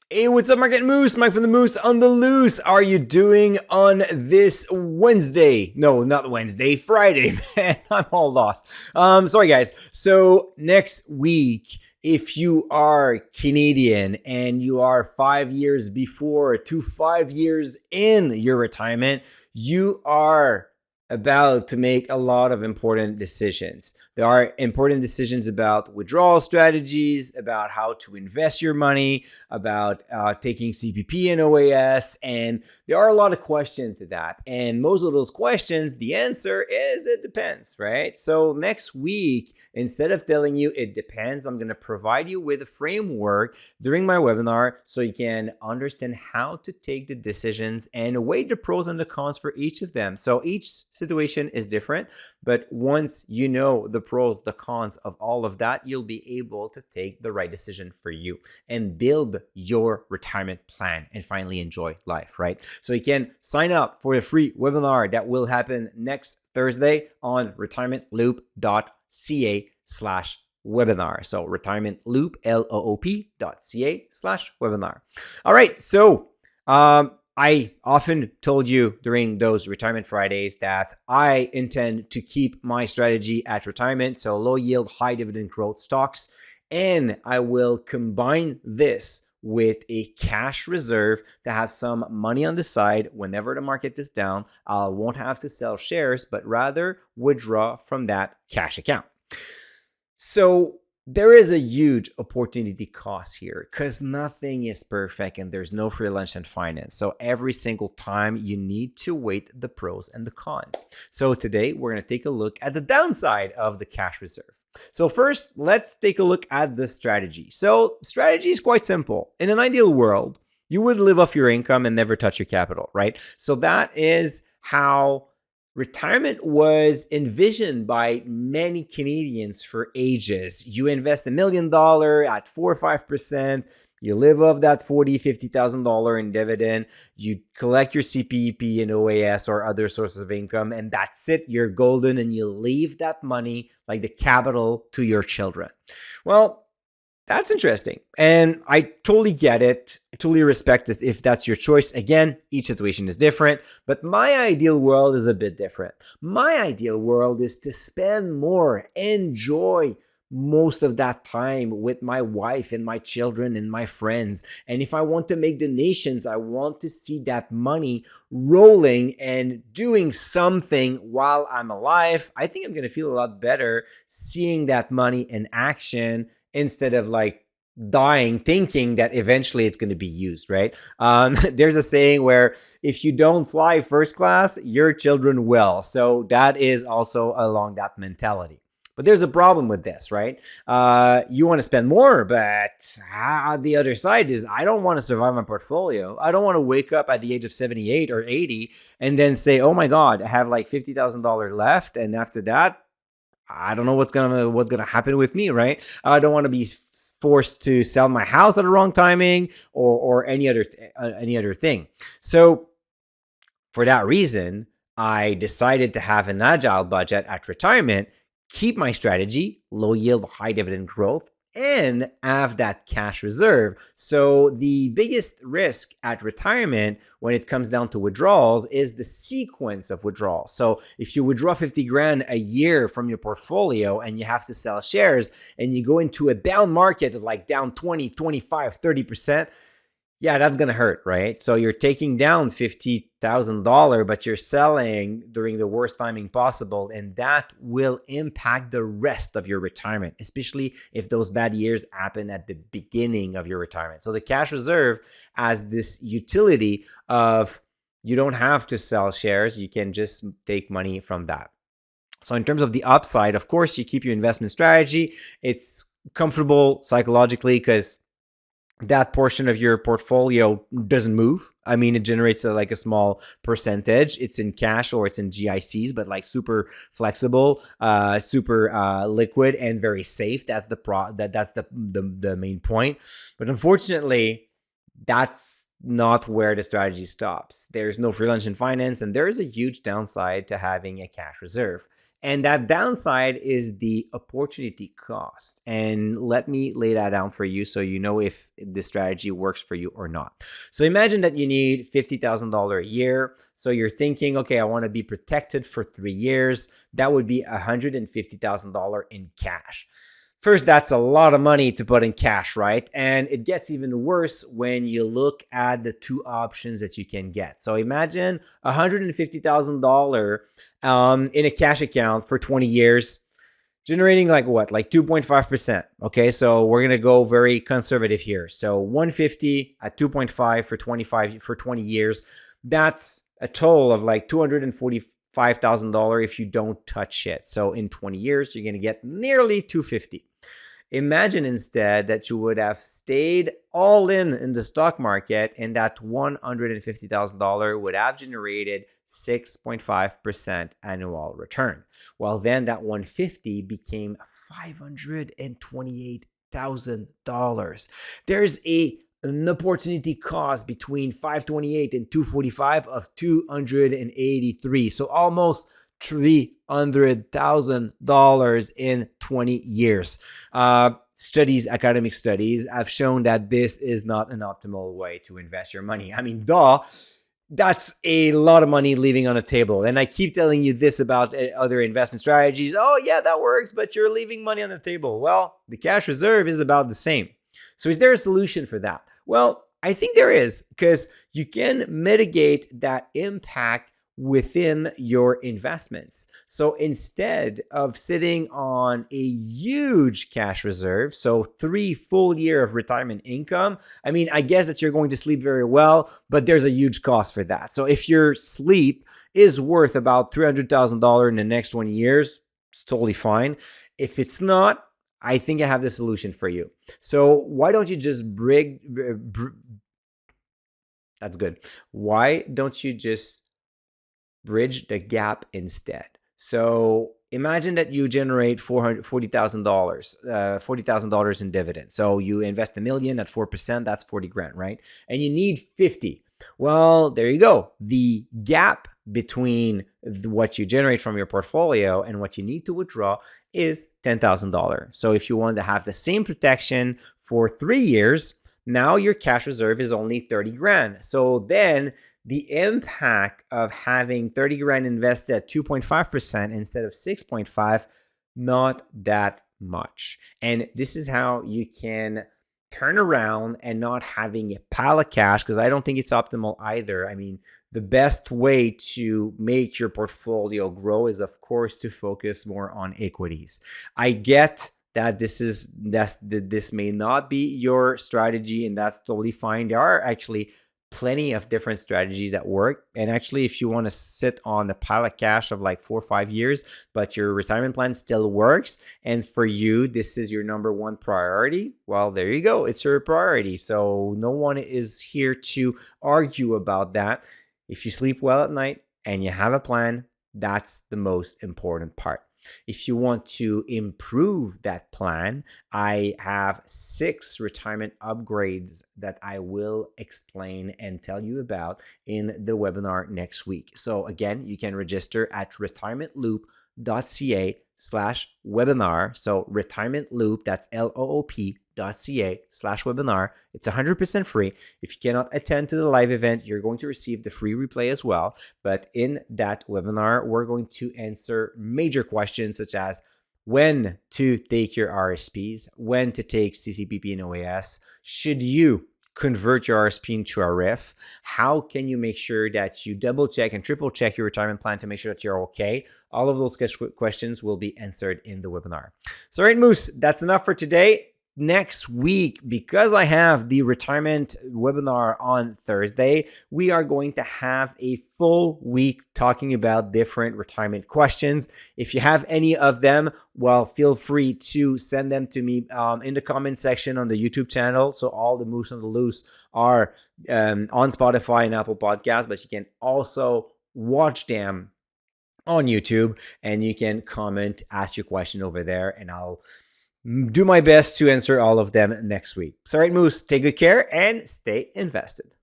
Hey, what's up, Market Moose? Mike from the Moose on the Loose. How are you doing on this Wednesday? No, not Wednesday, Friday, man. I'm all lost. Sorry, guys. So next week, if you are Canadian and you are 5 years before to 5 years in your retirement, you are about to make a lot of important decisions. There are important decisions about withdrawal strategies, about how to invest your money, about taking CPP and OAS, and there are a lot of questions to that. And most of those questions, the answer is it depends, right? So next week, instead of telling you it depends, I'm going to provide you with a framework during my webinar so you can understand how to take the decisions and weigh the pros and the cons for each of them. So each situation is different, but once you know the pros, the cons of all of that, you'll be able to take the right decision for you and build your retirement plan and finally enjoy life, right? So you can sign up for a free webinar that will happen next Thursday on retirementloop.ca/webinar. So retirementloop.ca/webinar. All right. So, I often told you during those retirement Fridays that I intend to keep my strategy at retirement. So low yield, high dividend growth stocks. And I will combine this with a cash reserve to have some money on the side whenever the market is down. I won't have to sell shares, but rather withdraw from that cash account. So there is a huge opportunity cost here because nothing is perfect and there's no free lunch in finance. So every single time you need to weigh the pros and the cons. So today we're going to take a look at the downside of the cash reserve. So first, let's take a look at the strategy. So strategy is quite simple. In an ideal world, you would live off your income and never touch your capital, right? So that is how retirement was envisioned by many Canadians for ages. You invest $1 million at 4 or 5%. You live off that $40,000, $50,000 in dividend. You collect your CPP and OAS or other sources of income, and that's it. You're golden, and you leave that money, like the capital, to your children. Well, that's interesting. And I totally get it. I totally respect it if that's your choice. Again, each situation is different, but my ideal world is a bit different. My ideal world is to spend more, enjoy most of that time with my wife and my children and my friends. And if I want to make donations, I want to see that money rolling and doing something while I'm alive. I think I'm going to feel a lot better seeing that money in action instead of like dying thinking that eventually it's going to be used, right? There's a saying where if you don't fly first class, your children will. So that is also along that mentality. But there's a problem with this, right? You want to spend more, but the other side is I don't want to survive my portfolio. I don't want to wake up at the age of 78 or 80 and then say, oh my God, I have like $50,000 left. And after that, I don't know what's gonna happen with me, right? I don't want to be forced to sell my house at the wrong timing or any other thing. So for that reason, I decided to have an agile budget at retirement, keep my strategy, low yield, high dividend growth, and have that cash reserve. So the biggest risk at retirement when it comes down to withdrawals is the sequence of withdrawals. So if you withdraw 50 grand a year from your portfolio and you have to sell shares and you go into a down market of like down 20, 25, 30%, yeah, that's going to hurt, right? So you're taking down $50,000, but you're selling during the worst timing possible, and that will impact the rest of your retirement, especially if those bad years happen at the beginning of your retirement. So the cash reserve has this utility of you don't have to sell shares. You can just take money from that. So in terms of the upside, of course, you keep your investment strategy. It's comfortable psychologically because that portion of your portfolio doesn't move. I mean, it generates like a small percentage. It's in cash or it's in GICs, but like super flexible, super liquid, and very safe. That's the main point. But unfortunately, that's not where the strategy stops. There's no free lunch in finance, and there is a huge downside to having a cash reserve. And that downside is the opportunity cost. And let me lay that down for you so you know if this strategy works for you or not. So imagine that you need $50,000 a year. So you're thinking, okay, I want to be protected for 3 years. That would be $150,000 in cash. First, that's a lot of money to put in cash, right? And it gets even worse when you look at the two options that you can get. So imagine $150,000 in a cash account for 20 years, generating like what? Like 2.5%. Okay, so we're gonna go very conservative here. So 150 at 2.5 for 20 years. That's a total of like $245,000 if you don't touch it. So in 20 years, you're gonna get nearly 250. Imagine instead that you would have stayed all in the stock market, and that $150,000 would have generated 6.5% annual return. Well, then that 150 became $528,000. There's an opportunity cost between 528 and 245 of 283. So almost $300,000 in 20 years. Academic studies have shown that this is not an optimal way to invest your money. I mean, that's a lot of money leaving on the table. And I keep telling you this about other investment strategies. Oh, yeah, that works, but you're leaving money on the table. Well, the cash reserve is about the same. So is there a solution for that? Well, I think there is, because you can mitigate that impact within your investments. So instead of sitting on a huge cash reserve, so 3 full years of retirement income, I mean, I guess that you're going to sleep very well, but there's a huge cost for that. So if your sleep is worth about $300,000 in the next 20 years, it's totally fine. If it's not, I think I have the solution for you. So why don't you just that's good. Why don't you just bridge the gap instead? So imagine that you generate $40,000 in dividends. So you invest $1 million at 4%, that's 40 grand, right? And you need 50. Well, there you go. The gap between what you generate from your portfolio and what you need to withdraw is $10,000. So if you want to have the same protection for 3 years, now your cash reserve is only 30 grand. So then the impact of having 30 grand invested at 2.5% instead of 6.5, not that much. And this is how you can turn around and not having a pile of cash, because I don't think it's optimal either. I mean, the best way to make your portfolio grow is, of course, to focus more on equities. I get that this may not be your strategy, and that's totally fine. There are actually plenty of different strategies that work. And actually, if you want to sit on the pile of cash of like 4 or 5 years, but your retirement plan still works, and for you, this is your number one priority, well, there you go. It's your priority. So no one is here to argue about that. If you sleep well at night and you have a plan, that's the most important part. If you want to improve that plan, I have 6 retirement upgrades that I will explain and tell you about in the webinar next week. So again, you can register at retirementloop.ca/webinar. So Retirement Loop, that's LOOP.ca/webinar. It's 100% free. If you cannot attend to the live event, you're going to receive the free replay as well. But in that webinar, we're going to answer major questions such as when to take your RSPs, when to take CCPP and OAS, should you convert your RSP into a RIF, how can you make sure that you double check and triple check your retirement plan to make sure that you're okay. All of those questions will be answered in the webinar. So, all right, Moose, that's enough for today. Next week, because I have the retirement webinar on Thursday, we are going to have a full week talking about different retirement questions. If you have any of them, well, feel free to send them to me in the comment section on the YouTube channel. So all the Moose on the Loose are on Spotify and Apple Podcasts, but you can also watch them on YouTube, and you can comment, ask your question over there, and I'll do my best to answer all of them next week. So, all right, Moose, take good care and stay invested.